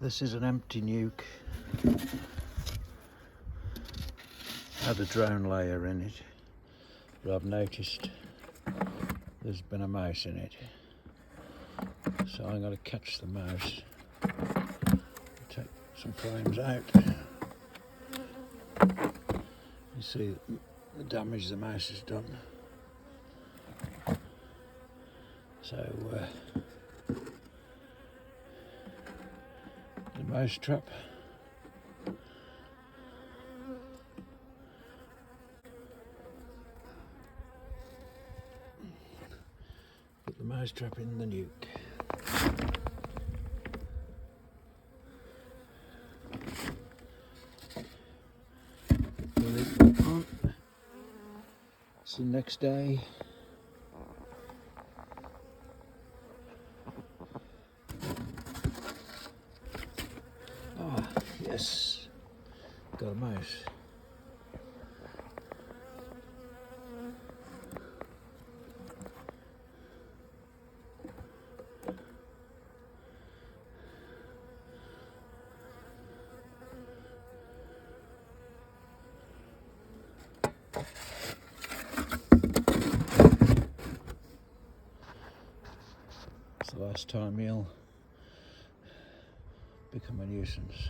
This is an empty nuke. Had a drone layer in it, but I've noticed there's been a mouse in it. So I'm going to catch the mouse, take some frames out. You see the damage the mouse has done. So the mouse trap. Put the mouse trap in the nuke. Put it on. It's the next day. Ah, yes, got a mouse. It's the last time he'll become a nuisance.